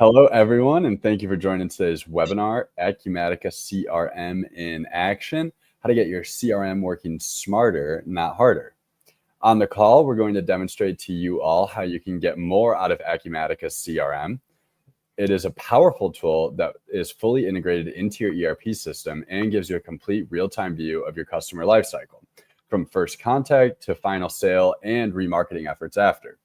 Hello, everyone, and thank you for joining today's webinar, Acumatica CRM in Action, how to get your CRM working smarter, not harder. On the call, we're going to demonstrate to you all how you can get more out of Acumatica CRM. It is a powerful tool that is fully integrated into your ERP system and gives you a complete real-time view of your customer lifecycle, from first contact to final sale and remarketing efforts after.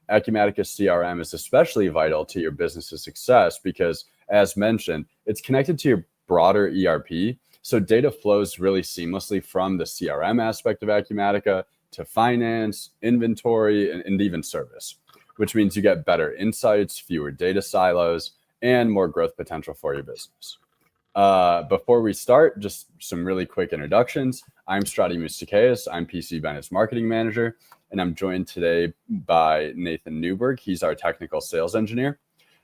Acumatica CRM is especially vital to your business's success because, as mentioned, it's connected to your broader ERP, so data flows really seamlessly from the CRM aspect of Acumatica to finance, inventory, and even service, which means you get better insights, fewer data silos, and more growth potential for your business. Before we start, just some really quick introductions. I'm Strati Moustakis. I'm PC Bennett's marketing manager, and I'm joined today by Nathan Newberg. He's our technical sales engineer.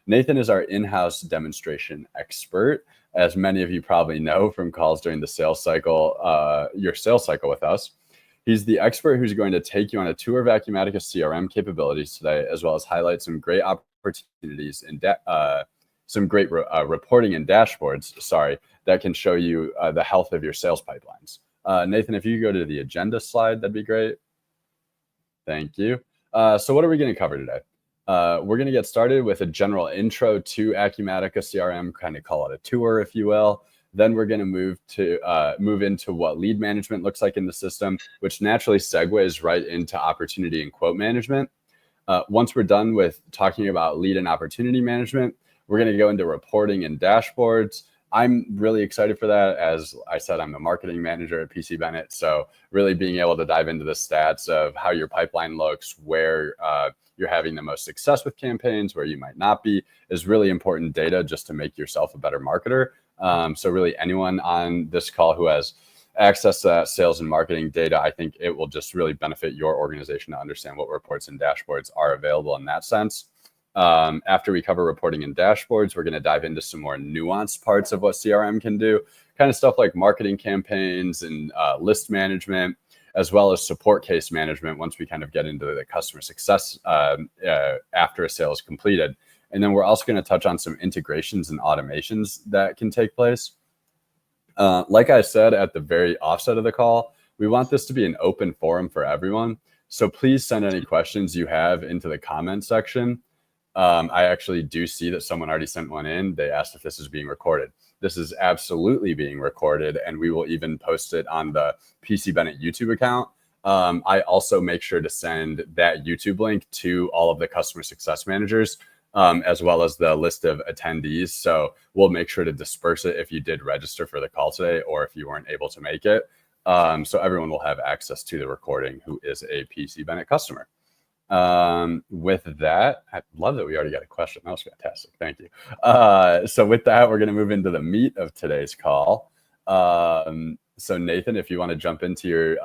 Nathan is our in-house demonstration expert, as many of you probably know from calls during the sales cycle, your sales cycle with us. He's the expert who's going to take you on a tour of Acumatica CRM capabilities today, as well as highlight some great opportunities and some great reporting and dashboards, that can show you the health of your sales pipelines. Nathan, if you could go to the agenda slide, that'd be great. Thank you. So what are we going to cover today? We're going to get started with a general intro to Acumatica CRM, kind of call it a tour, if you will. Then we're going to move into what lead management looks like in the system, which naturally segues right into opportunity and quote management. Once we're done with talking about lead and opportunity management, we're going to go into reporting and dashboards. I'm really excited for that. As I said, I'm the marketing manager at PC Bennett. So really being able to dive into the stats of how your pipeline looks, where you're having the most success with campaigns, where you might not be, is really important data just to make yourself a better marketer. So really anyone on this call who has access to that sales and marketing data, I think it will just really benefit your organization to understand what reports and dashboards are available in that sense. After we cover reporting and dashboards, we're going to dive into some more nuanced parts of what CRM can do, kind of stuff like marketing campaigns and list management, as well as support case management once we kind of get into the customer success after a sale is completed. And then we're also going to touch on some integrations and automations that can take place. Like I said at the very offset of the call, we want this to be an open forum for everyone. So please send any questions you have into the comment section. I actually do see that someone already sent one in. They asked if this is being recorded. This is absolutely being recorded, and we will even post it on the PC Bennett YouTube account. I also make sure to send that YouTube link to all of the customer success managers, as well as the list of attendees. So we'll make sure to disperse it if you did register for the call today or if you weren't able to make it. So everyone will have access to the recording who is a PC Bennett customer. With that, I love that we already got a question. That was fantastic. Thank you. So with that, we're going to move into the meat of today's call. So Nathan, if you want to jump into your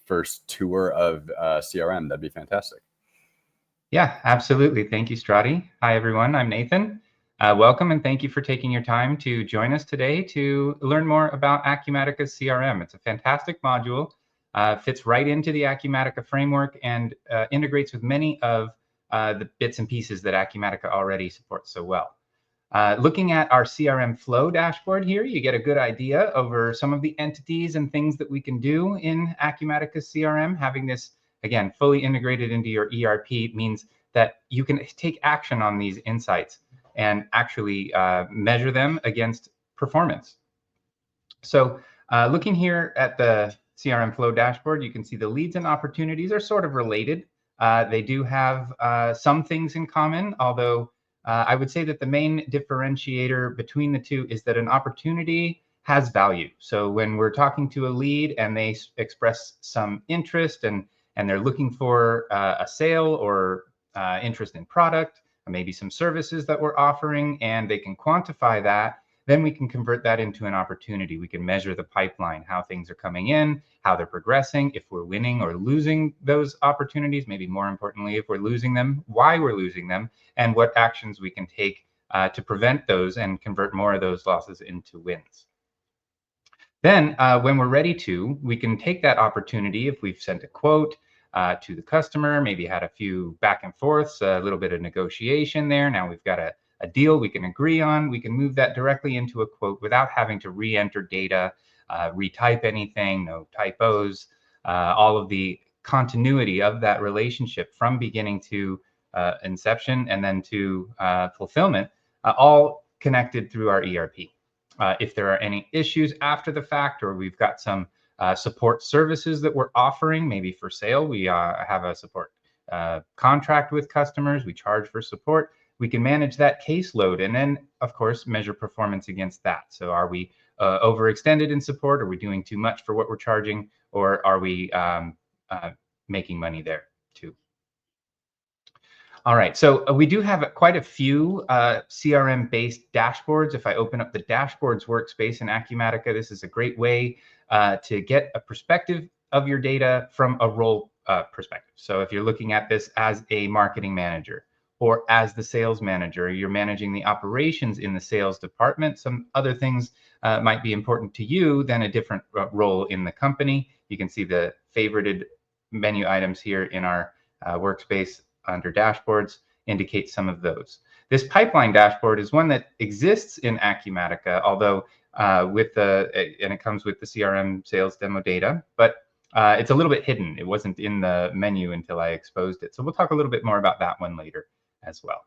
first tour of CRM, that'd be fantastic. Yeah, absolutely. Thank you, Strati. Hi, everyone. I'm Nathan. Welcome, and thank you for taking your time to join us today to learn more about Acumatica CRM. It's a fantastic module. Fits right into the Acumatica framework and integrates with many of the bits and pieces that Acumatica already supports so well. Looking at our CRM flow dashboard here, you get a good idea over some of the entities and things that we can do in Acumatica CRM. Having this, again, fully integrated into your ERP means that you can take action on these insights and actually measure them against performance. So looking here at the CRM flow dashboard, you can see the leads and opportunities are sort of related. They do have some things in common, although I would say that the main differentiator between the two is that an opportunity has value. So when we're talking to a lead and they express some interest and they're looking for a sale or interest in product, or maybe some services that we're offering, and they can quantify that, then we can convert that into an opportunity. We can measure the pipeline, how things are coming in, how they're progressing, if we're winning or losing those opportunities, maybe more importantly, if we're losing them, why we're losing them, and what actions we can take to prevent those and convert more of those losses into wins. Then when we're ready to, we can take that opportunity if we've sent a quote to the customer, maybe had a few back and forths, a little bit of negotiation there. Now we've got a a deal we can agree on, we can move that directly into a quote without having to re-enter data, retype anything, no typos, all of the continuity of that relationship from beginning to inception and then to fulfillment, all connected through our ERP. If there are any issues after the fact, or we've got some support services that we're offering, maybe for sale, we have a support contract with customers, we charge for support, we can manage that caseload and then, of course, measure performance against that. So are we overextended in support? Are we doing too much for what we're charging? Or are we making money there too? All right, so we do have quite a few CRM-based dashboards. If I open up the dashboards workspace in Acumatica, this is a great way to get a perspective of your data from a role perspective. So if you're looking at this as a marketing manager or as the sales manager, you're managing the operations in the sales department, some other things might be important to you than a different role in the company. You can see the favorited menu items here in our workspace under dashboards indicate some of those. This pipeline dashboard is one that exists in Acumatica, although and it comes with the CRM sales demo data, but it's a little bit hidden. It wasn't in the menu until I exposed it. So we'll talk a little bit more about that one later as well.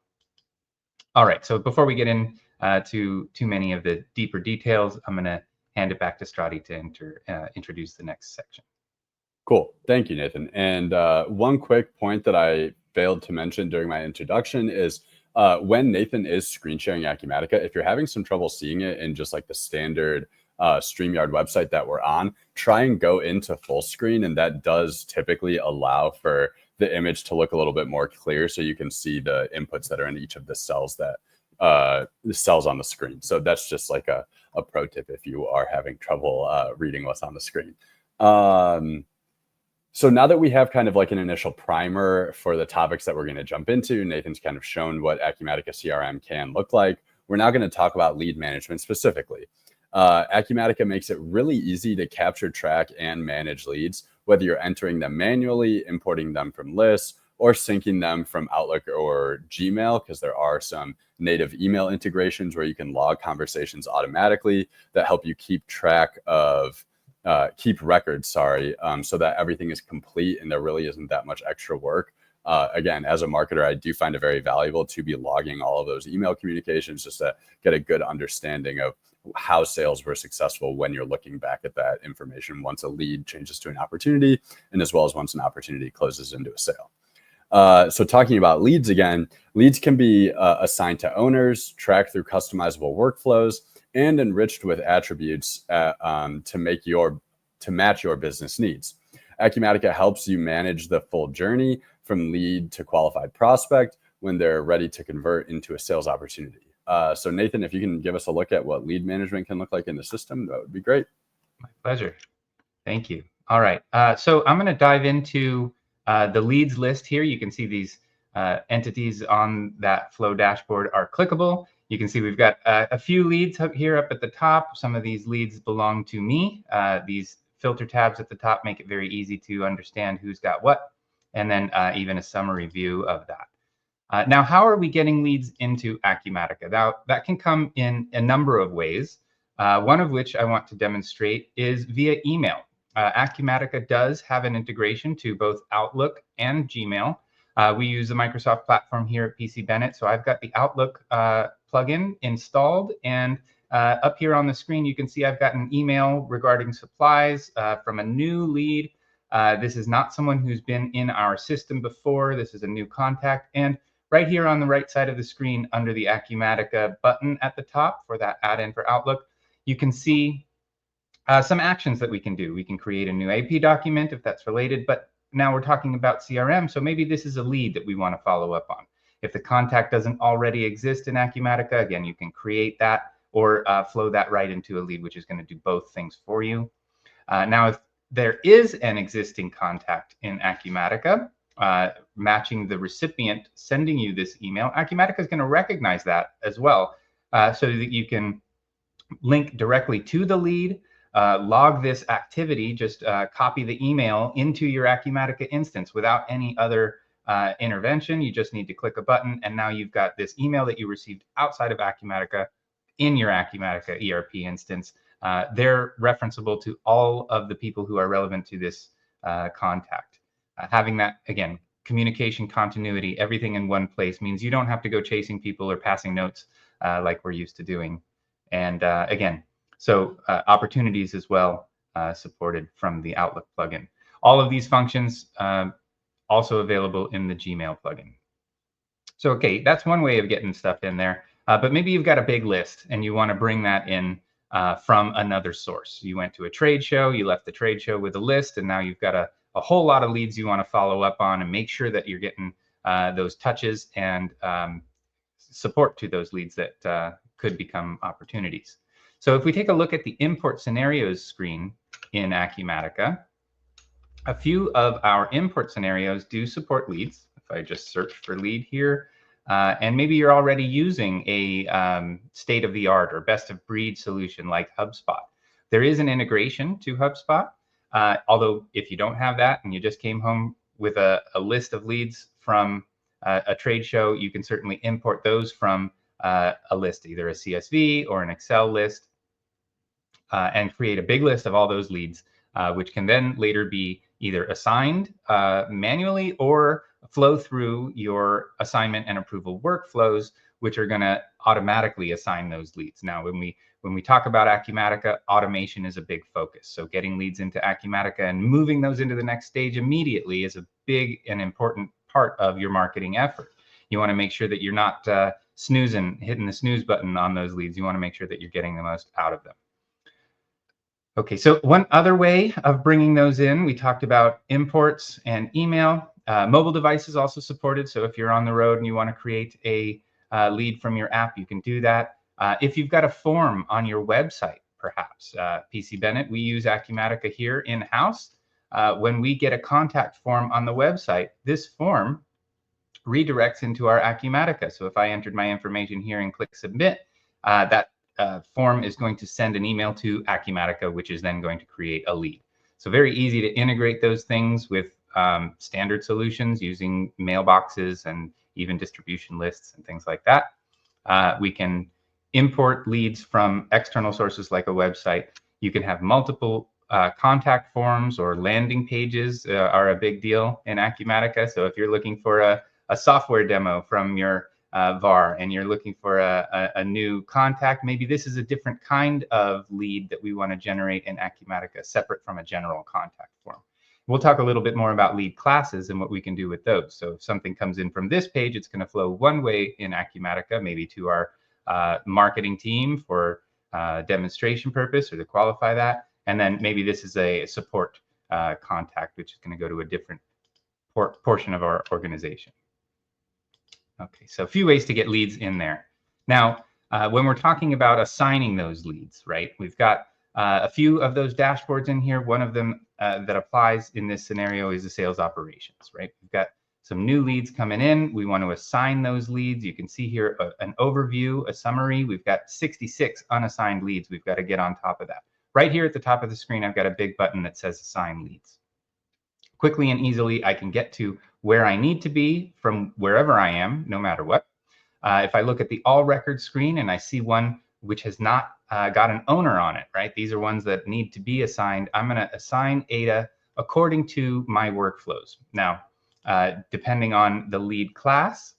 All right, so before we get in to too many of the deeper details, I'm going to hand it back to Strati to introduce the next section. Cool. Thank you, Nathan. And one quick point that I failed to mention during my introduction is when Nathan is screen sharing Acumatica, if you're having some trouble seeing it in just like the standard StreamYard website that we're on, try and go into full screen. And that does typically allow for the image to look a little bit more clear so you can see the inputs that are in each of the cells that the cells on the screen. So that's just like a pro tip if you are having trouble reading what's on the screen. So now that we have kind of like an initial primer for the topics that we're going to jump into, Nathan's kind of shown what Acumatica CRM can look like. We're now going to talk about lead management specifically. Acumatica makes it really easy to capture, track, and manage leads, whether you're entering them manually, importing them from lists, or syncing them from Outlook or Gmail, because there are some native email integrations where you can log conversations automatically that help you keep track of keep records, so that everything is complete and there really isn't that much extra work. Again, as a marketer, I do find it very valuable to be logging all of those email communications just to get a good understanding of how sales were successful when you're looking back at that information once a lead changes to an opportunity, and as well as once an opportunity closes into a sale. So talking about leads again, leads can be assigned to owners, tracked through customizable workflows, and enriched with attributes to match your business needs. Acumatica helps you manage the full journey from lead to qualified prospect when they're ready to convert into a sales opportunity. So Nathan, if you can give us a look at what lead management can look like in the system, that would be great. My pleasure. Thank you. All right. So I'm going to dive into the leads list here. You can see these entities on that flow dashboard are clickable. You can see we've got a few leads up here up at the top. Some of these leads belong to me. These filter tabs at the top make it very easy to understand who's got what, and then even a summary view of that. Now, how are we getting leads into Acumatica? Now, that can come in a number of ways, one of which I want to demonstrate is via email. Acumatica does have an integration to both Outlook and Gmail. We use the Microsoft platform here at PC Bennett, so I've got the Outlook plugin installed, and up here on the screen you can see I've got an email regarding supplies from a new lead. This is not someone who's been in our system before. This is a new contact, and right here on the right side of the screen under the Acumatica button at the top for that add-in for Outlook, you can see some actions that we can do. We can create a new AP document if that's related, but now we're talking about CRM, so maybe this is a lead that we want to follow up on. If the contact doesn't already exist in Acumatica, again, you can create that or flow that right into a lead, which is going to do both things for you. Now, if there is an existing contact in Acumatica, matching the recipient sending you this email, Acumatica is going to recognize that as well, so that you can link directly to the lead, log this activity, just copy the email into your Acumatica instance without any other intervention. You just need to click a button, and now you've got this email that you received outside of Acumatica in your Acumatica ERP instance. They're referenceable to all of the people who are relevant to this contact. Having that, again, communication continuity, everything in one place means you don't have to go chasing people or passing notes like we're used to doing. And again, so opportunities as well supported from the Outlook plugin. All of these functions also available in the Gmail plugin. So, okay, that's one way of getting stuff in there. But maybe you've got a big list and you want to bring that in from another source. You went to a trade show, you left the trade show with a list, and now you've got a whole lot of leads you want to follow up on and make sure that you're getting those touches and support to those leads that could become opportunities. So if we take a look at the import scenarios screen in Acumatica, a few of our import scenarios do support leads. If I just search for lead here, and maybe you're already using a state-of-the-art or best-of-breed solution like HubSpot. There is an integration to HubSpot, although if you don't have that and you just came home with a list of leads from a trade show, you can certainly import those from a list, either a CSV or an Excel list, and create a big list of all those leads, which can then later be either assigned manually or flow through your assignment and approval workflows, which are going to automatically assign those leads. Now, when we talk about Acumatica, automation is a big focus. So getting leads into Acumatica and moving those into the next stage immediately is a big and important part of your marketing effort. You want to make sure that you're not hitting the snooze button on those leads. You want to make sure that you're getting the most out of them. Okay, so one other way of bringing those in, we talked about imports and email. Mobile devices also supported. So if you're on the road and you want to create a lead from your app, you can do that. If you've got a form on your website, perhaps, PC Bennett, we use Acumatica here in-house. When we get a contact form on the website, this form redirects into our Acumatica. So if I entered my information here and click submit, that form is going to send an email to Acumatica, which is then going to create a lead. So very easy to integrate those things with standard solutions using mailboxes and even distribution lists and things like that. We can import leads from external sources like a website. You can have multiple contact forms, or landing pages are a big deal in Acumatica. So if you're looking for a software demo from your VAR and you're looking for a new contact, maybe this is a different kind of lead that we want to generate in Acumatica, separate from a general contact form. We'll talk a little bit more about lead classes and what we can do with those. So if something comes in from this page, it's going to flow one way in Acumatica, maybe to our marketing team for demonstration purpose or to qualify that. And then maybe this is a support contact, which is going to go to a different portion of our organization. Okay, so a few ways to get leads in there. Now, when we're talking about assigning those leads, right, we've got a few of those dashboards in here. One of them that applies in this scenario is the sales operations, right? We've got some new leads coming in. We want to assign those leads. You can see here an overview, a summary. We've got 66 unassigned leads. We've got to get on top of that. Right here at the top of the screen, I've got a big button that says assign leads. Quickly and easily, I can get to where I need to be from wherever I am, no matter what. If I look at the all records screen and I see one which has not got an owner on it, right? These are ones that need to be assigned. I'm going to assign ADA according to my workflows. Now, depending on the lead class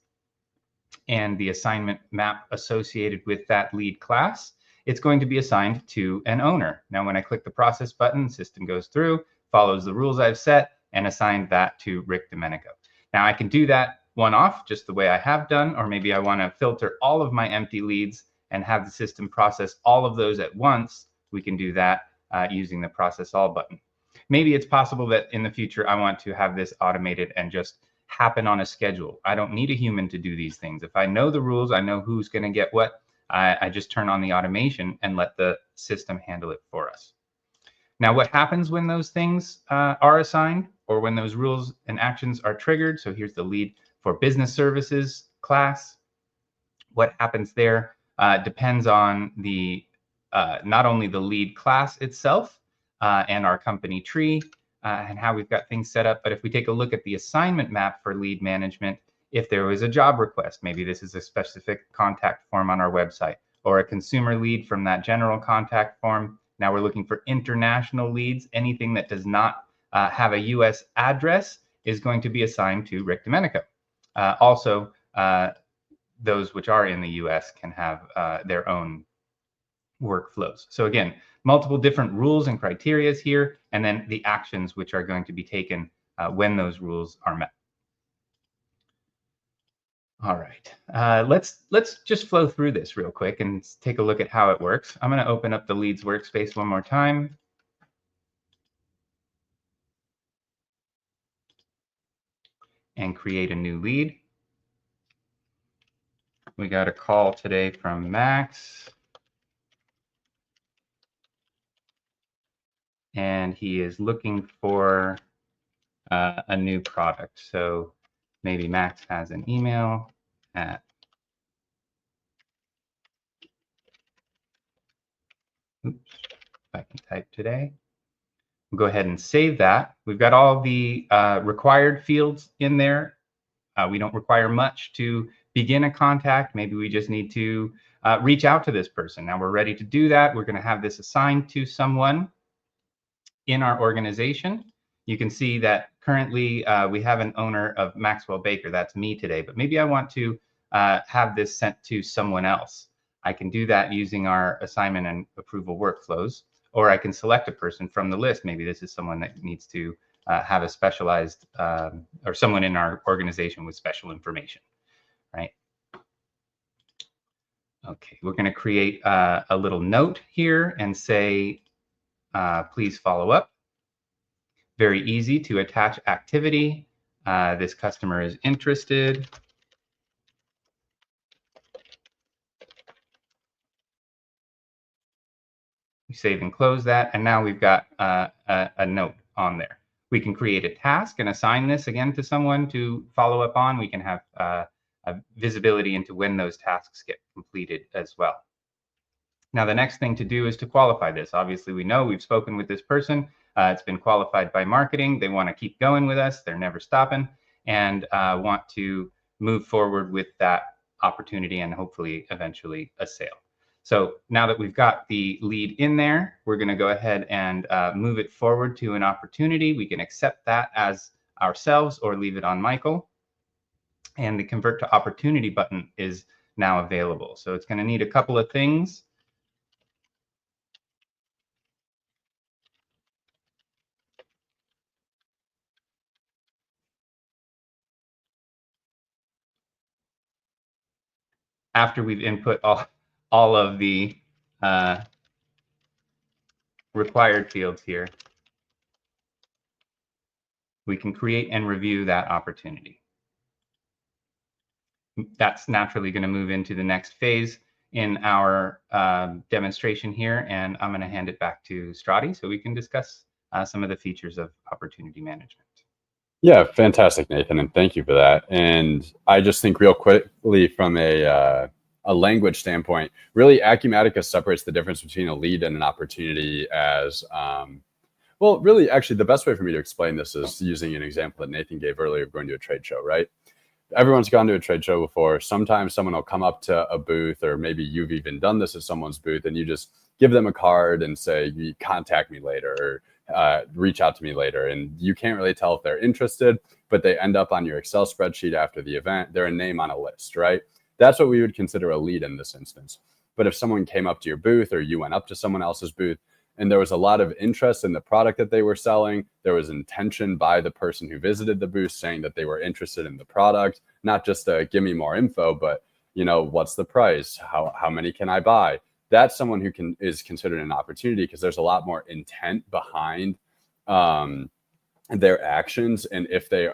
and the assignment map associated with that lead class, it's going to be assigned to an owner. Now, when I click the process button, the system goes through, follows the rules I've set, and assigned that to Rick Domenico. Now, I can do that one-off, just the way I have done, or maybe I want to filter all of my empty leads and have the system process all of those at once. We can do that using the Process All button. Maybe it's possible that in the future, I want to have this automated and just happen on a schedule. I don't need a human to do these things. If I know the rules, I know who's going to get what, I just turn on the automation and let the system handle it for us. Now, what happens when those things are assigned or when those rules and actions are triggered? So here's the lead for business services class. What happens there depends on the not only the lead class itself and our company tree, and how we've got things set up. But if we take a look at the assignment map for lead management, if there was a job request, maybe this is a specific contact form on our website, or a consumer lead from that general contact form. Now we're looking for international leads. Anything that does not have a US address is going to be assigned to Rick Domenico. Also, those which are in the US can have their own workflows. So again, multiple different rules and criterias here, and then the actions which are going to be taken when those rules are met. All right, let's just flow through this real quick and take a look at how it works. I'm going to open up the Leads workspace one more time. And create a new lead. We got a call today from Max. And he is looking for a new product. So maybe Max has an email at, oops, if I can type today. We'll go ahead and save that. We've got all the required fields in there. We don't require much to begin a contact. Maybe we just need to reach out to this person. Now we're ready to do that. We're going to have this assigned to someone in our organization. You can see that currently we have an owner of Maxwell Baker. That's me today, but maybe I want to have this sent to someone else. I can do that using our assignment and approval workflows, or I can select a person from the list. Maybe this is someone that needs to have a specialized or someone in our organization with special information, right? Okay, we're going to create a little note here and say, please follow up. Very easy to attach activity. This customer is interested. We save and close that, and now we've got a note on there. We can create a task and assign this again to someone to follow up on. We can have a visibility into when those tasks get completed as well. Now, the next thing to do is to qualify this. Obviously, we know we've spoken with this person. It's been qualified by marketing. They want to keep going with us. They're never stopping, and want to move forward with that opportunity and hopefully eventually a sale. So now that we've got the lead in there, we're going to go ahead and move it forward to an opportunity. We can accept that as ourselves or leave it on Michael. And the convert to opportunity button is now available. So it's going to need a couple of things. After we've input all of the required fields here, we can create and review that opportunity. That's naturally going to move into the next phase in our demonstration here, and I'm going to hand it back to Strati so we can discuss some of the features of opportunity management. Yeah, fantastic, Nathan, and thank you for that. And I just think real quickly from a language standpoint, really Acumatica separates the difference between a lead and an opportunity as, well, really, actually, the best way for me to explain this is using an example that Nathan gave earlier of going to a trade show, right? Everyone's gone to a trade show before. Sometimes someone will come up to a booth, or maybe you've even done this at someone's booth, and you just give them a card and say, contact me later, or reach out to me later. And you can't really tell if they're interested, but they end up on your Excel spreadsheet after the event. They're a name on a list, right? That's what we would consider a lead in this instance. But if someone came up to your booth, or you went up to someone else's booth, and there was a lot of interest in the product that they were selling, there was intention by the person who visited the booth saying that they were interested in the product, not just give me more info, but what's the price? How many can I buy? That's someone who is considered an opportunity, because there's a lot more intent behind their actions, and if they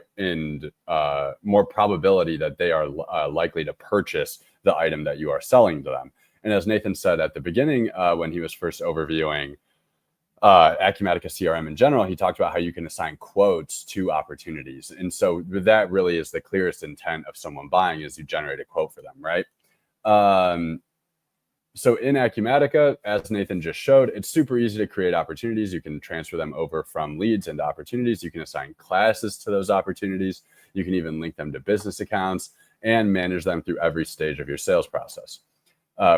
more probability that they are likely to purchase the item that you are selling to them. And as Nathan said at the beginning, when he was first overviewing Acumatica CRM in general, he talked about how you can assign quotes to opportunities. And so that really is the clearest intent of someone buying, is you generate a quote for them, right? So in Acumatica, as Nathan just showed, it's super easy to create opportunities. You can transfer them over from leads into opportunities. You can assign classes to those opportunities. You can even link them to business accounts and manage them through every stage of your sales process.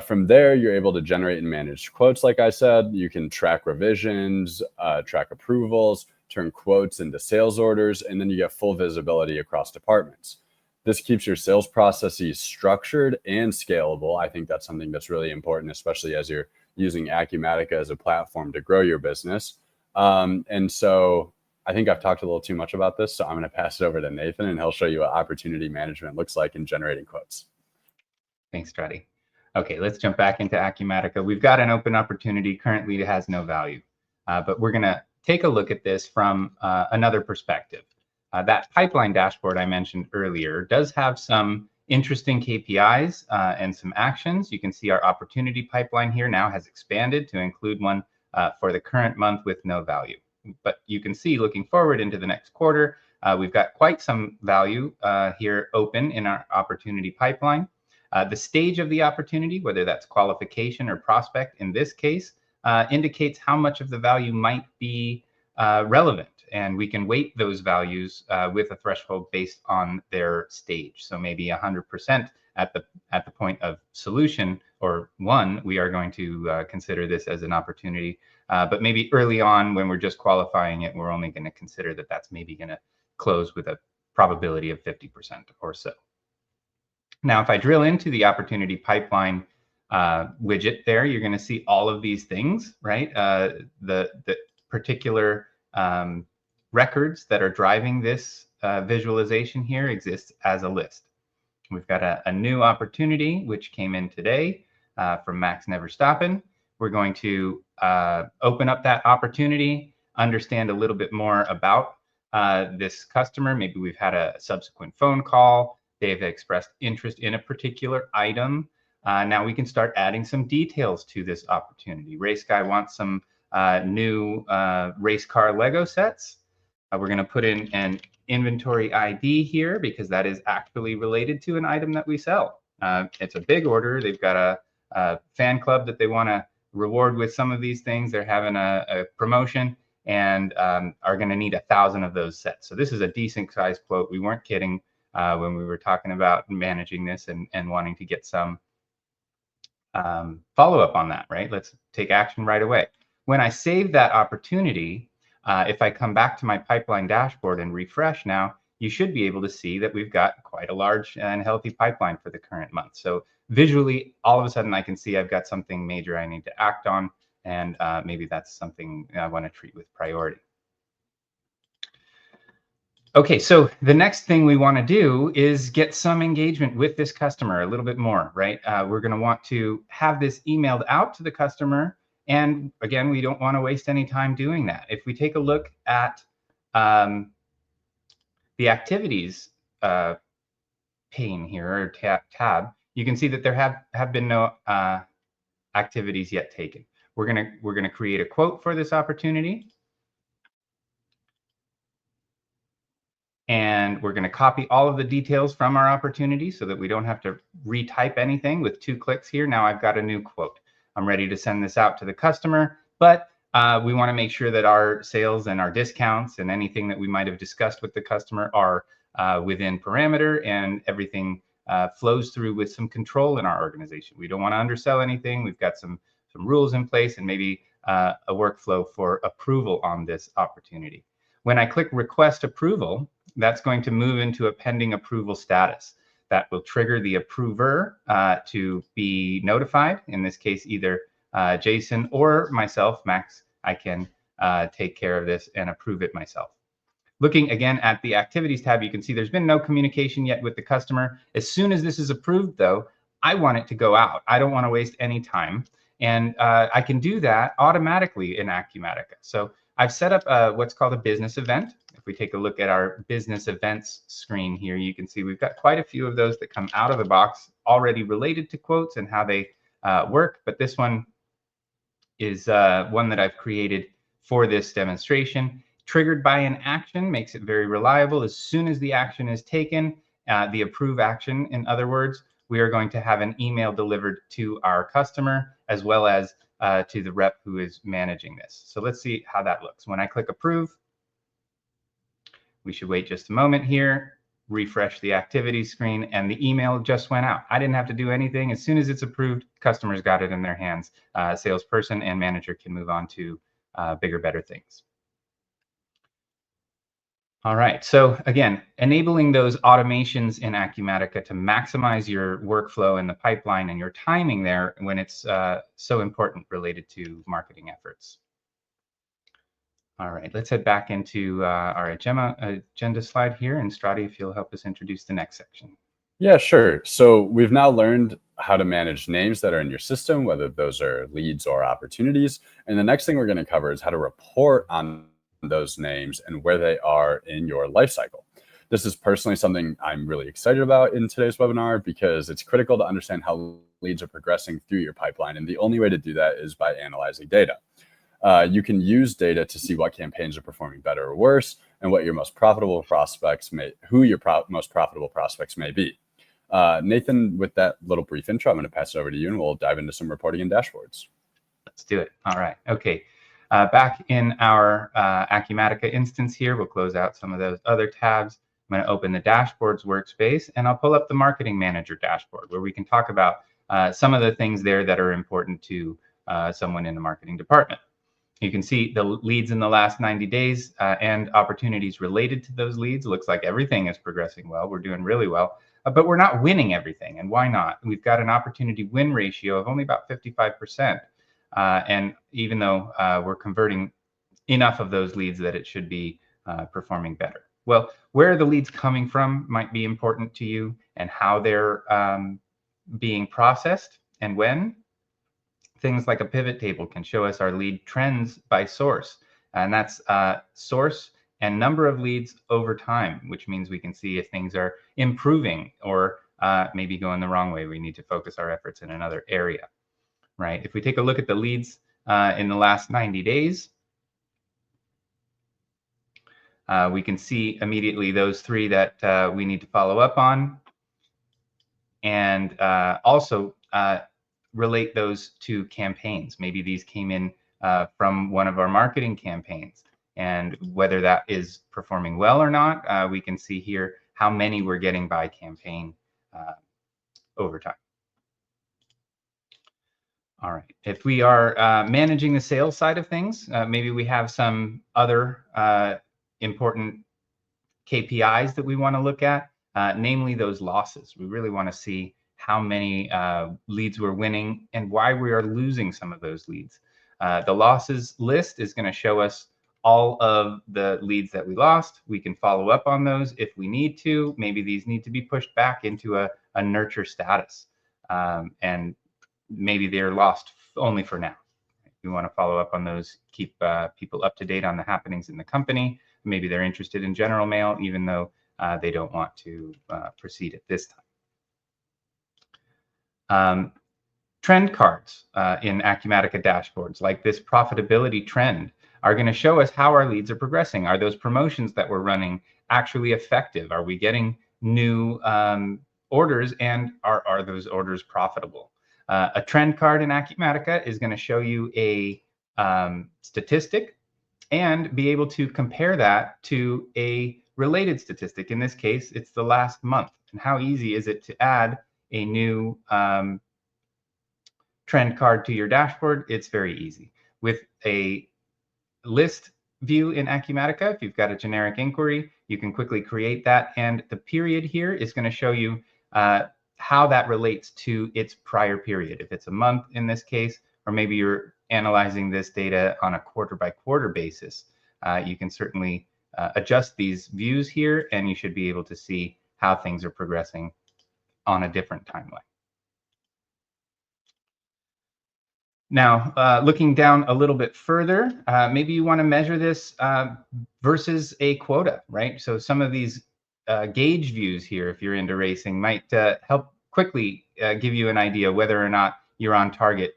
From there, you're able to generate and manage quotes. Like I said, you can track revisions, track approvals, turn quotes into sales orders, and then you get full visibility across departments. This keeps your sales processes structured and scalable. I think that's something that's really important, especially as you're using Acumatica as a platform to grow your business. And so I think I've talked a little too much about this, so I'm going to pass it over to Nathan, and he'll show you what opportunity management looks like in generating quotes. Thanks, Strati. Okay, let's jump back into Acumatica. We've got an open opportunity. Currently, it has no value, but we're going to take a look at this from another perspective. That pipeline dashboard I mentioned earlier does have some interesting KPIs and some actions. You can see our opportunity pipeline here now has expanded to include one for the current month with no value. But you can see looking forward into the next quarter, we've got quite some value here open in our opportunity pipeline. The stage of the opportunity, whether that's qualification or prospect in this case, indicates how much of the value might be relevant. And we can weight those values with a threshold based on their stage. So maybe 100% at the point of solution or one, we are going to consider this as an opportunity. But maybe early on when we're just qualifying it, we're only going to consider that that's maybe going to close with a probability of 50% or so. Now, if I drill into the opportunity pipeline widget there, you're going to see all of these things, right? The particular records that are driving this visualization here exist as a list. We've got a new opportunity which came in today from Max Never Stoppin'. We're going to open up that opportunity, understand a little bit more about this customer. Maybe we've had a subsequent phone call. They've expressed interest in a particular item. Now we can start adding some details to this opportunity. Race Guy wants some new race car Lego sets. We're going to put in an inventory ID here because that is actually related to an item that we sell. It's a big order. They've got a fan club that they want to reward with some of these things. They're having a promotion and are going to need 1,000 of those sets. So this is a decent sized quote. We weren't kidding when we were talking about managing this and wanting to get some follow-up on that, right? Let's take action right away. When I save that opportunity, if I come back to my pipeline dashboard and refresh now, you should be able to see that we've got quite a large and healthy pipeline for the current month. So visually, all of a sudden I can see I've got something major I need to act on, and maybe that's something I want to treat with priority. Okay, so the next thing we want to do is get some engagement with this customer a little bit more, right? We're going to want to have this emailed out to the customer. And again, we don't want to waste any time doing that. If we take a look at the activities pane here, or tab, you can see that there have been no activities yet taken. We're gonna create a quote for this opportunity. And we're going to copy all of the details from our opportunity so that we don't have to retype anything. With 2 clicks here, now I've got a new quote. I'm ready to send this out to the customer, but we want to make sure that our sales and our discounts and anything that we might have discussed with the customer are within parameter, and everything flows through with some control in our organization. We don't want to undersell anything. We've got some rules in place and maybe a workflow for approval on this opportunity. When I click request approval, that's going to move into a pending approval status. That will trigger the approver to be notified. In this case, either Jason or myself, Max. I can take care of this and approve it myself. Looking again at the activities tab, you can see there's been no communication yet with the customer. As soon as this is approved, though, I want it to go out. I don't want to waste any time. And I can do that automatically in Acumatica. So I've set up what's called a business event. If we take a look at our business events screen here, you can see we've got quite a few of those that come out of the box already related to quotes and how they work. But this one is one that I've created for this demonstration. Triggered by an action makes it very reliable. As soon as the action is taken, the approve action, in other words, we are going to have an email delivered to our customer as well as to the rep who is managing this. So let's see how that looks. When I click approve, we should wait just a moment here, refresh the activity screen, and the email just went out. I didn't have to do anything. As soon as it's approved, customers got it in their hands. Salesperson and manager can move on to bigger, better things. All right, so again, enabling those automations in Acumatica to maximize your workflow in the pipeline and your timing there when it's so important related to marketing efforts. All right, let's head back into our agenda slide here. And Strati, if you'll help us introduce the next section. Yeah, sure. So we've now learned how to manage names that are in your system, whether those are leads or opportunities. And the next thing we're going to cover is how to report on those names and where they are in your life cycle. This is personally something I'm really excited about in today's webinar because it's critical to understand how leads are progressing through your pipeline. And the only way to do that is by analyzing data. You can use data to see what campaigns are performing better or worse, and what your most profitable prospects most profitable prospects may be. Nathan, with that little brief intro, I'm going to pass it over to you, and we'll dive into some reporting and dashboards. Let's do it. All right. Okay. Back in our Acumatica instance here, we'll close out some of those other tabs. I'm going to open the dashboards workspace, and I'll pull up the marketing manager dashboard where we can talk about some of the things there that are important to someone in the marketing department. You can see the leads in the last 90 days and opportunities related to those leads. It looks like everything is progressing well. We're doing really well, but we're not winning everything. And why not? We've got an opportunity win ratio of only about 55%. And even though we're converting enough of those leads that it should be performing better. Well, where the leads coming from might be important to you, and how they're being processed and when. Things like a pivot table can show us our lead trends by source. And that's source and number of leads over time, which means we can see if things are improving or maybe going the wrong way. We need to focus our efforts in another area, right? If we take a look at the leads in the last 90 days, we can see immediately those 3 that we need to follow up on. And also relate those to campaigns. Maybe these came in from one of our marketing campaigns, and whether that is performing well or not, we can see here how many we're getting by campaign over time. All right, if we are managing the sales side of things, maybe we have some other important KPIs that we want to look at, namely those losses. We really want to see how many leads we're winning and why we are losing some of those leads. The losses list is going to show us all of the leads that we lost. We can follow up on those if we need to. Maybe these need to be pushed back into a nurture status, and maybe they're lost only for now. We want to follow up on those, keep people up to date on the happenings in the company. Maybe they're interested in general mail, even though they don't want to proceed at this time. Trend cards in Acumatica dashboards, like this profitability trend, are going to show us how our leads are progressing. Are those promotions that we're running actually effective? Are we getting new orders, and are those orders profitable? A trend card in Acumatica is going to show you a statistic and be able to compare that to a related statistic. In this case, it's the last month. And how easy is it to add a new trend card to your dashboard? It's very easy. With a list view in Acumatica, if you've got a generic inquiry, you can quickly create that. And the period here is going to show you how that relates to its prior period. If it's a month in this case, or maybe you're analyzing this data on a quarter by quarter basis, you can certainly adjust these views here, and you should be able to see how things are progressing on a different timeline. Now, looking down a little bit further, maybe you want to measure this versus a quota, right? So some of these gauge views here, if you're into racing, might help quickly give you an idea whether or not you're on target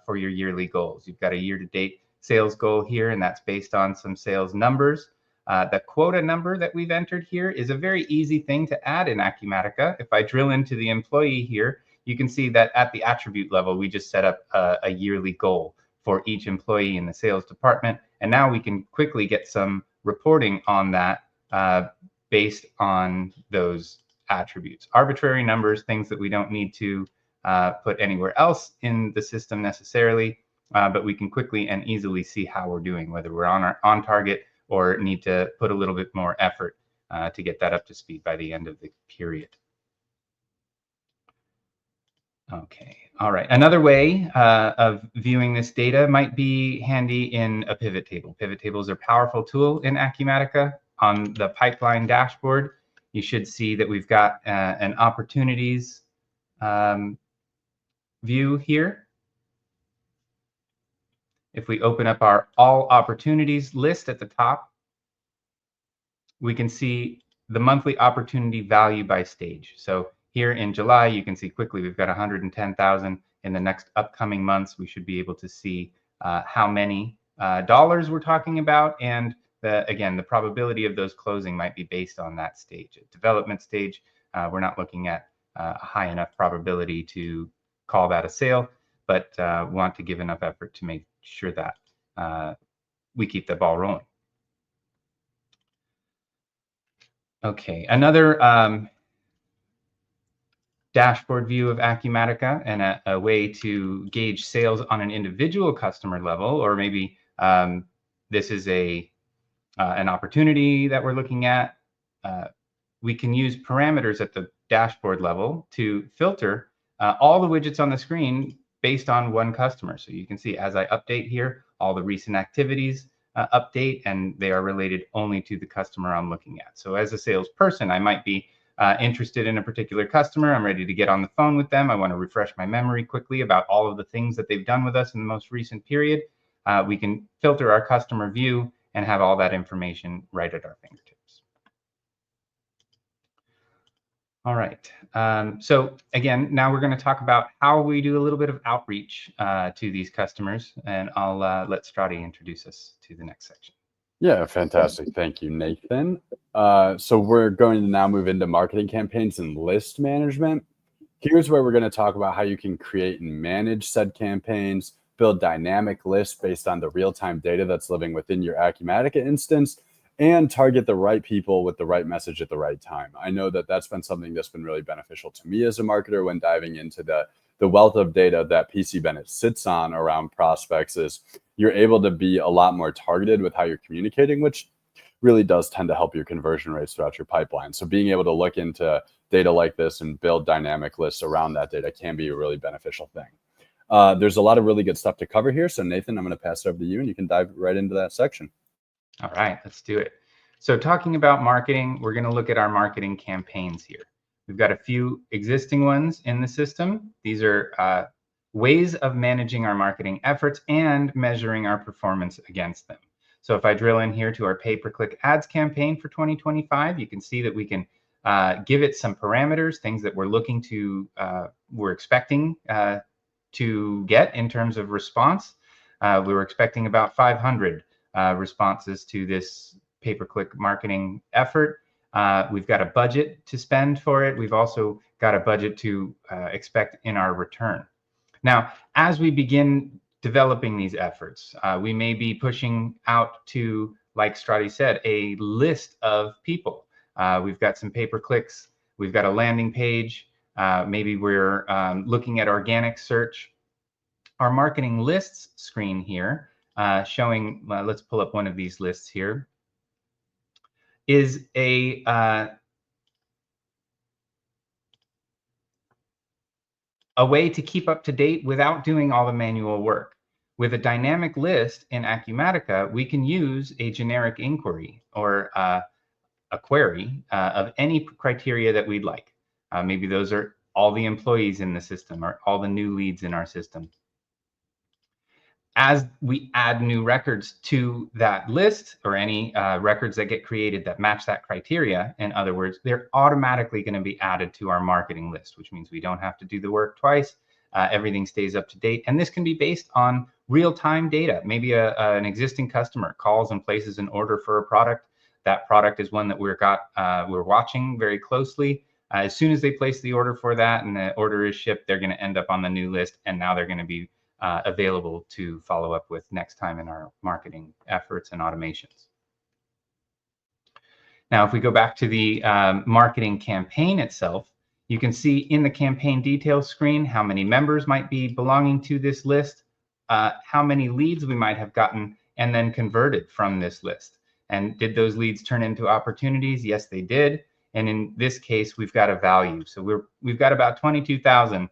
for your yearly goals. You've got a year-to-date sales goal here, and that's based on some sales numbers. The quota number that we've entered here is a very easy thing to add in Acumatica. If I drill into the employee here, you can see that at the attribute level, we just set up a yearly goal for each employee in the sales department. And now we can quickly get some reporting on that based on those attributes. Arbitrary numbers, things that we don't need to put anywhere else in the system necessarily, but we can quickly and easily see how we're doing, whether we're on target or need to put a little bit more effort to get that up to speed by the end of the period. Okay, all right. Another way of viewing this data might be handy in a pivot table. Pivot tables are a powerful tool in Acumatica. On the pipeline dashboard, you should see that we've got an opportunities view here. If we open up our all opportunities list at the top, we can see the monthly opportunity value by stage. So here in July, you can see quickly we've got 110,000. In the next upcoming months, we should be able to see how many dollars we're talking about, and again, the probability of those closing might be based on that stage. At development stage, we're not looking at a high enough probability to call that a sale, but want to give enough effort to make sure that we keep the ball rolling. Okay, another dashboard view of Acumatica, and a way to gauge sales on an individual customer level, or maybe this is an opportunity that we're looking at. We can use parameters at the dashboard level to filter all the widgets on the screen based on one customer. So you can see as I update here, all the recent activities update, and they are related only to the customer I'm looking at. So as a salesperson, I might be interested in a particular customer. I'm ready to get on the phone with them. I want to refresh my memory quickly about all of the things that they've done with us in the most recent period. We can filter our customer view and have all that information right at our fingertips. All right. So again, now we're going to talk about how we do a little bit of outreach to these customers, and I'll let Strati introduce us to the next section. Yeah, fantastic. Thank you, Nathan. So we're going to now move into marketing campaigns and list management. Here's where we're going to talk about how you can create and manage said campaigns, build dynamic lists based on the real-time data that's living within your Acumatica instance, and target the right people with the right message at the right time. I know that that's been something that's been really beneficial to me as a marketer when diving into the wealth of data that PC Bennett sits on around prospects. Is you're able to be a lot more targeted with how you're communicating, which really does tend to help your conversion rates throughout your pipeline. So being able to look into data like this and build dynamic lists around that data can be a really beneficial thing. There's a lot of really good stuff to cover here. So Nathan, I'm going to pass it over to you and you can dive right into that section. All right, let's do it. So talking about marketing, we're going to look at our marketing campaigns here. We've got a few existing ones in the system. These are ways of managing our marketing efforts and measuring our performance against them. So if I drill in here to our pay-per-click ads campaign for 2025, you can see that we can give it some parameters, things that we're looking to, we're expecting to get in terms of response. We were expecting about 500 responses to this pay-per-click marketing effort. We've got a budget to spend for it. We've also got a budget to expect in our return. Now, as we begin developing these efforts, we may be pushing out to, like Strati said, a list of people. We've got some pay-per-clicks. We've got a landing page. Maybe we're looking at organic search. Our marketing lists screen here showing, let's pull up one of these lists here, is a way to keep up to date without doing all the manual work. With a dynamic list in Acumatica, we can use a generic inquiry or a query of any criteria that we'd like. Maybe those are all the employees in the system or all the new leads in our system. As we add new records to that list, or any records that get created that match that criteria, in other words, they're automatically going to be added to our marketing list, which means we don't have to do the work twice. Everything stays up to date. And this can be based on real-time data. Maybe an existing customer calls and places an order for a product that product is one that we're watching very closely. As soon as they place the order for that and the order is shipped, they're going to end up on the new list, and now they're going to be available to follow up with next time in our marketing efforts and automations. Now, if we go back to the marketing campaign itself, you can see in the campaign details screen how many members might be belonging to this list, how many leads we might have gotten and then converted from this list. And did those leads turn into opportunities? Yes, they did. And in this case, we've got a value. So we've got about 22,000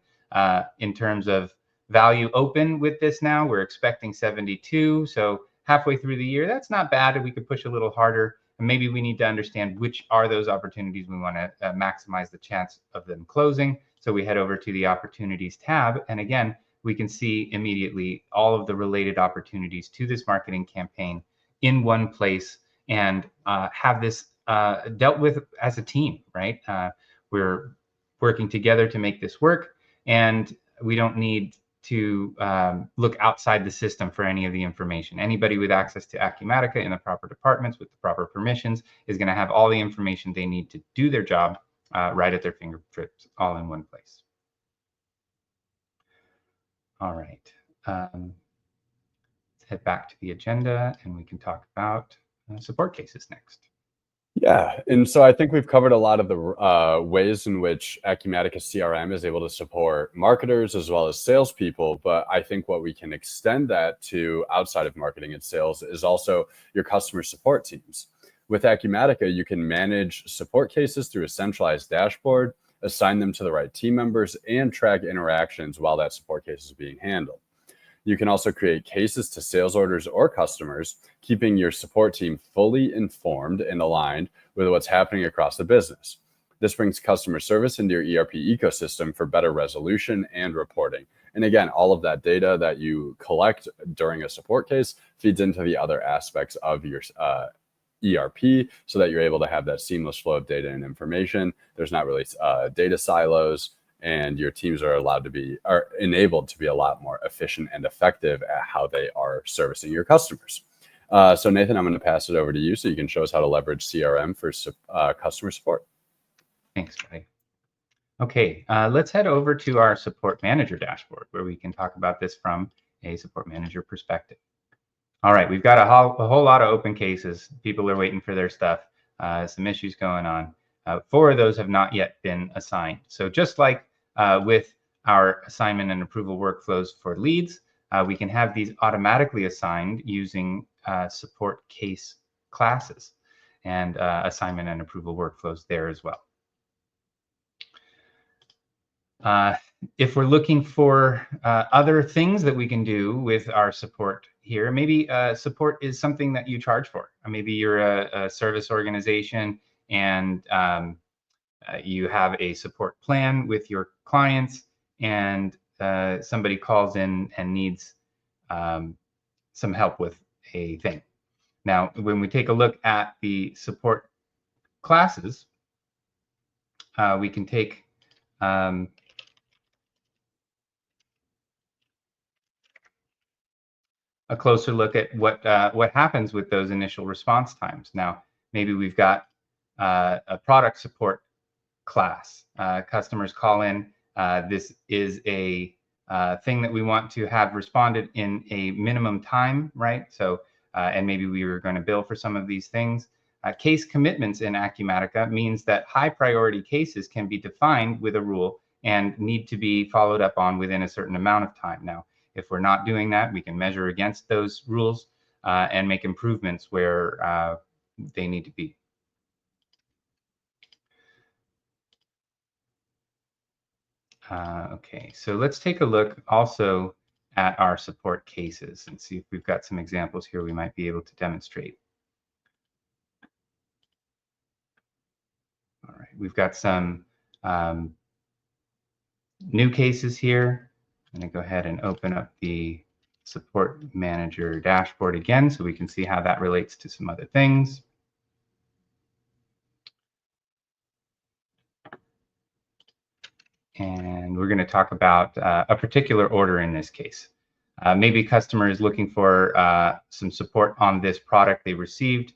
in terms of value open with this now. We're expecting 72. So halfway through the year, that's not bad. We could push a little harder. And maybe we need to understand which are those opportunities we want to maximize the chance of them closing. So we head over to the opportunities tab. And again, we can see immediately all of the related opportunities to this marketing campaign in one place and have this dealt with as a team, right? We're working together to make this work, and we don't need to look outside the system for any of the information. Anybody with access to Acumatica in the proper departments with the proper permissions is going to have all the information they need to do their job right at their fingertips, all in one place. All right. Let's head back to the agenda and we can talk about support cases next. Yeah, and so I think we've covered a lot of the ways in which Acumatica CRM is able to support marketers as well as salespeople. But I think what we can extend that to outside of marketing and sales is also your customer support teams. With Acumatica, you can manage support cases through a centralized dashboard, assign them to the right team members, and track interactions while that support case is being handled. You can also create cases to sales orders or customers, keeping your support team fully informed and aligned with what's happening across the business. This brings customer service into your ERP ecosystem for better resolution and reporting. And again, all of that data that you collect during a support case feeds into the other aspects of your ERP so that you're able to have that seamless flow of data and information. There's not really data silos, and your teams are enabled to be a lot more efficient and effective at how they are servicing your customers. So Nathan, I'm going to pass it over to you so you can show us how to leverage CRM for customer support. Thanks, Trey. Okay, let's head over to our support manager dashboard where we can talk about this from a support manager perspective. All right, we've got a whole lot of open cases. People are waiting for their stuff. Some issues going on. 4 of those have not yet been assigned. So just like with our assignment and approval workflows for leads, we can have these automatically assigned using support case classes and assignment and approval workflows there as well. If we're looking for other things that we can do with our support here, maybe support is something that you charge for. Or maybe you're a service organization and you have a support plan with your clients, and somebody calls in and needs some help with a thing. Now, when we take a look at the support classes, we can take a closer look at what happens with those initial response times. Now, maybe we've got a product support class. Customers call in. This is a thing that we want to have responded in a minimum time, right? So, and maybe we were going to bill for some of these things. Case commitments in Acumatica means that high priority cases can be defined with a rule and need to be followed up on within a certain amount of time. Now, if we're not doing that, we can measure against those rules and make improvements where they need to be. Okay, so let's take a look also at our support cases and see if we've got some examples here we might be able to demonstrate. All right, we've got some new cases here. I'm going to go ahead and open up the support manager dashboard again so we can see how that relates to some other things. And we're going to talk about a particular order in this case. Maybe customer is looking for some support on this product they received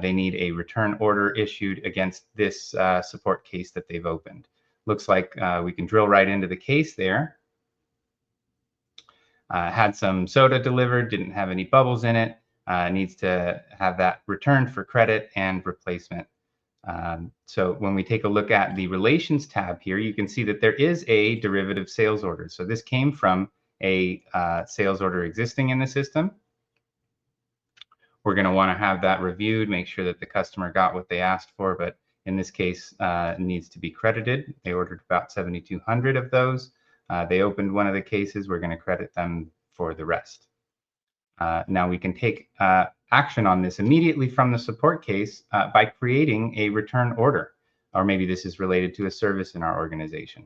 they need a return order issued against this support case that they've opened. Looks like we can drill right into the case there. Had some soda delivered, didn't have any bubbles in it, needs to have that returned for credit and replacement. So when we take a look at the relations tab here, you can see that there is a derivative sales order. So this came from a sales order existing in the system. We're going to want to have that reviewed, make sure that the customer got what they asked for, but in this case, it needs to be credited. They ordered about 7,200 of those. They opened one of the cases. We're going to credit them for the rest. Now we can take action on this immediately from the support case by creating a return order, or maybe this is related to a service in our organization.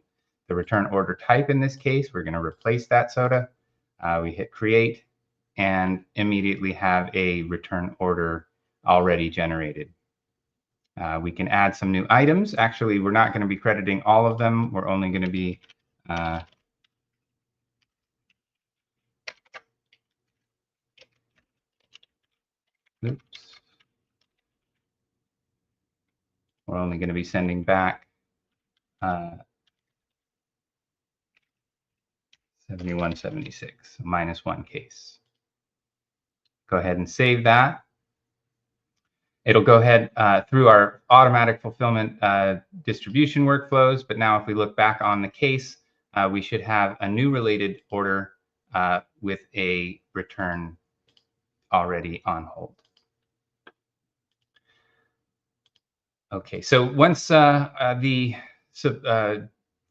The return order type in this case, we're going to replace that soda. We hit create and immediately have a return order already generated. We can add some new items. Actually, we're not going to be crediting all of them. We're only going to be we're only going to be sending back 7176, -1 case. Go ahead and save that. It'll go ahead through our automatic fulfillment distribution workflows. But now if we look back on the case, we should have a new related order with a return already on hold. Okay, so once the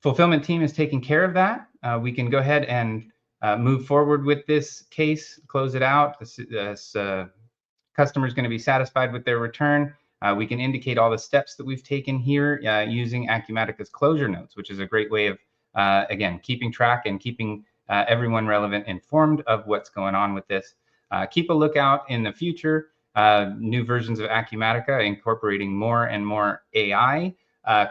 fulfillment team is taking care of that, we can go ahead and move forward with this case, close it out. This customer is going to be satisfied with their return. We can indicate all the steps that we've taken here using Acumatica's closure notes, which is a great way of, again, keeping track and keeping everyone relevant informed of what's going on with this. Keep a lookout in the future. New versions of Acumatica incorporating more and more AI.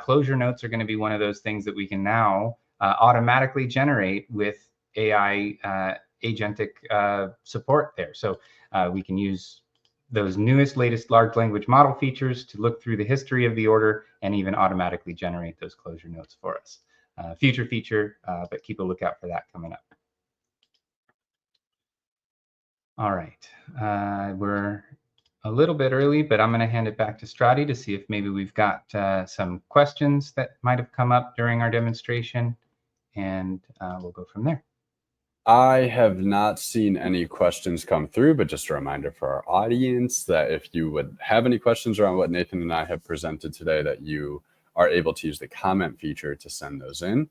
Closure notes are going to be one of those things that we can now automatically generate with AI agentic support there. So we can use those newest, latest large language model features to look through the history of the order and even automatically generate those closure notes for us. Future feature, but keep a lookout for that coming up. All right, we're a little bit early, but I'm going to hand it back to Strati to see if maybe we've got some questions that might have come up during our demonstration, and we'll go from there. I have not seen any questions come through, but just a reminder for our audience that if you would have any questions around what Nathan and I have presented today, that you are able to use the comment feature to send those in.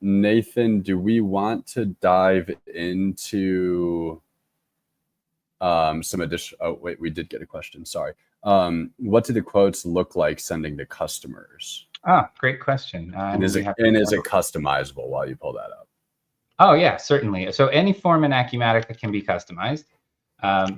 Nathan, do we want to dive into some additional? Oh, wait, we did get a question. Sorry. What do the quotes look like sending to customers? Ah, great question. And is it customizable while you pull that up? Oh, yeah, certainly. So any form in Acumatica can be customized.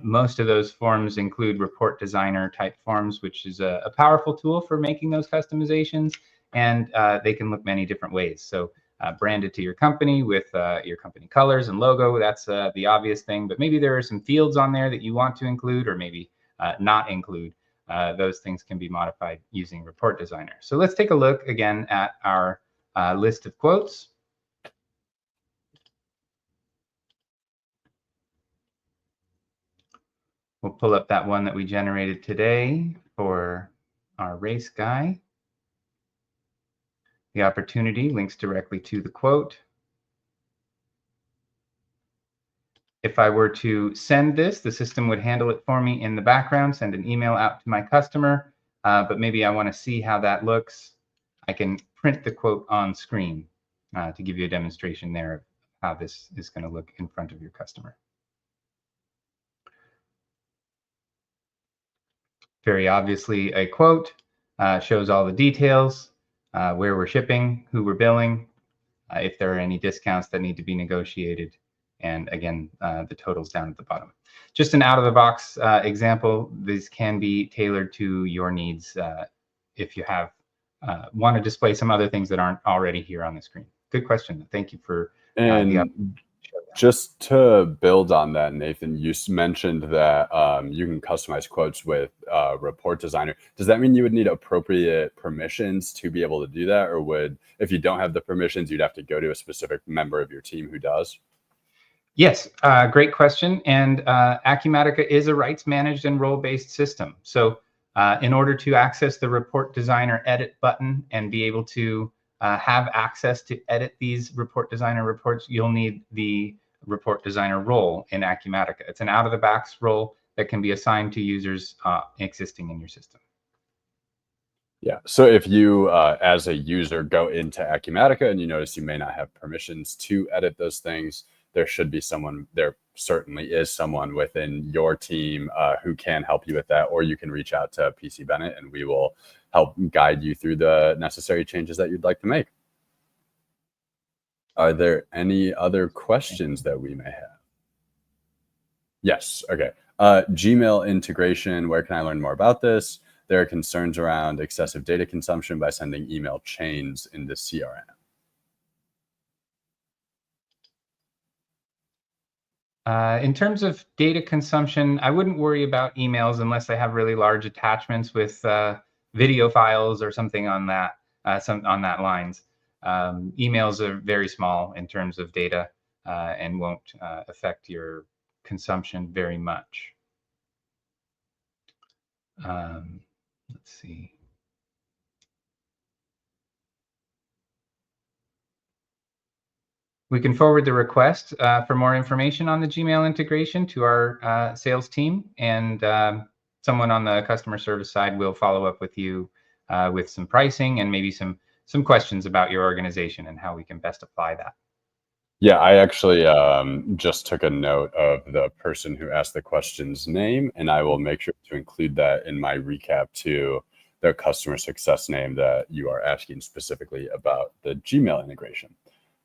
Most of those forms include report designer type forms, which is a powerful tool for making those customizations. And they can look many different ways. So branded to your company with your company colors and logo, that's the obvious thing. But maybe there are some fields on there that you want to include or maybe not include. Those things can be modified using report designer. So let's take a look again at our list of quotes. We'll pull up that one that we generated today for our race guy. The opportunity links directly to the quote. If I were to send this, the system would handle it for me in the background, send an email out to my customer, but maybe I want to see how that looks. I can print the quote on screen to give you a demonstration there of how this is going to look in front of your customer. Very obviously a quote, shows all the details, where we're shipping, who we're billing, if there are any discounts that need to be negotiated, and again, the totals down at the bottom. Just an out-of-the-box example. These can be tailored to your needs if you have want to display some other things that aren't already here on the screen. Good question. Thank you for and Just to build on that, Nathan, you mentioned that you can customize quotes with Report Designer. Does that mean you would need appropriate permissions to be able to do that? Or if you don't have the permissions, you'd have to go to a specific member of your team who does? Yes, great question. And Acumatica is a rights managed and role-based system. So in order to access the Report Designer edit button and be able to have access to edit these Report Designer reports, you'll need the Report Designer role in Acumatica. It's an out-of-the-box role that can be assigned to users existing in your system. Yeah. So if you, as a user, go into Acumatica and you notice you may not have permissions to edit those things, there certainly is someone within your team who can help you with that, or you can reach out to PC Bennett and we will help guide you through the necessary changes that you'd like to make. Are there any other questions that we may have? Yes. Okay. Gmail integration. Where can I learn more about this? There are concerns around excessive data consumption by sending email chains into CRM. In terms of data consumption, I wouldn't worry about emails unless they have really large attachments with video files or something on that on that lines. Emails are very small in terms of data and won't affect your consumption very much. Let's see. We can forward the request for more information on the Gmail integration to our sales team, and someone on the customer service side will follow up with you with some pricing and maybe some questions about your organization and how we can best apply that. Yeah, I actually just took a note of the person who asked the question's name, and I will make sure to include that in my recap to the customer success name that you are asking specifically about the Gmail integration.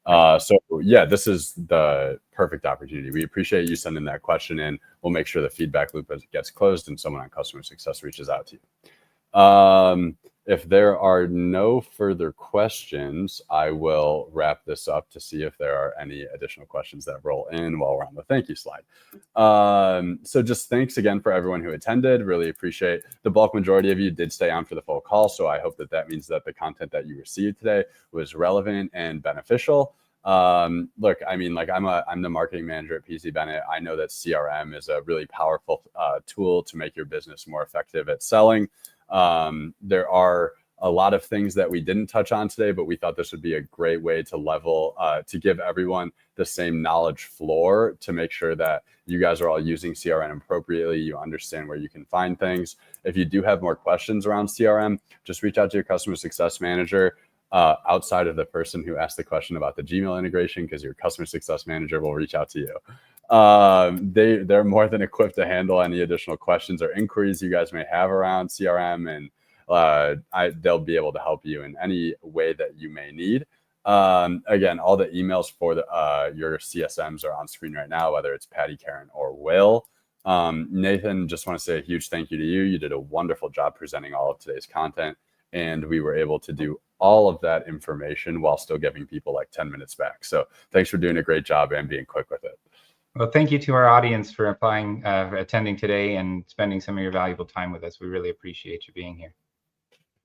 So yeah, this is the perfect opportunity. We appreciate you sending that question in. We'll make sure the feedback loop gets closed and someone on customer success reaches out to you. If there are no further questions, I will wrap this up to see if there are any additional questions that roll in while we're on the thank you slide. So just thanks again for everyone who attended. Really appreciate the bulk majority of you did stay on for the full call. So I hope that means that the content that you received today was relevant and beneficial. Look, I mean, like I'm the marketing manager at PC Bennett. I know that CRM is a really powerful tool to make your business more effective at selling. There are a lot of things that we didn't touch on today, but we thought this would be a great way to give everyone the same knowledge floor to make sure that you guys are all using CRM appropriately. You understand where you can find things. If you do have more questions around CRM, just reach out to your customer success manager. Outside of the person who asked the question about the Gmail integration, because your customer success manager will reach out to you. They're more than equipped to handle any additional questions or inquiries you guys may have around CRM, and they'll be able to help you in any way that you may need. Again, all the emails for your CSMs are on screen right now, whether it's Patty, Karen, or Will. Nathan, just want to say a huge thank you to you. You did a wonderful job presenting all of today's content, and we were able to do all of that information while still giving people like 10 minutes back. So thanks for doing a great job and being quick with it. Well, thank you to our audience for attending today and spending some of your valuable time with us. We really appreciate you being here.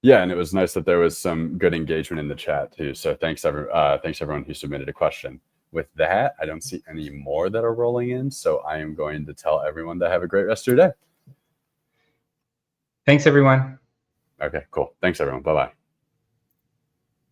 Yeah, and it was nice that there was some good engagement in the chat too. So thanks everyone who submitted a question. With that, I don't see any more that are rolling in. So I am going to tell everyone to have a great rest of your day. Thanks, everyone. Okay, cool. Thanks, everyone. Bye-bye.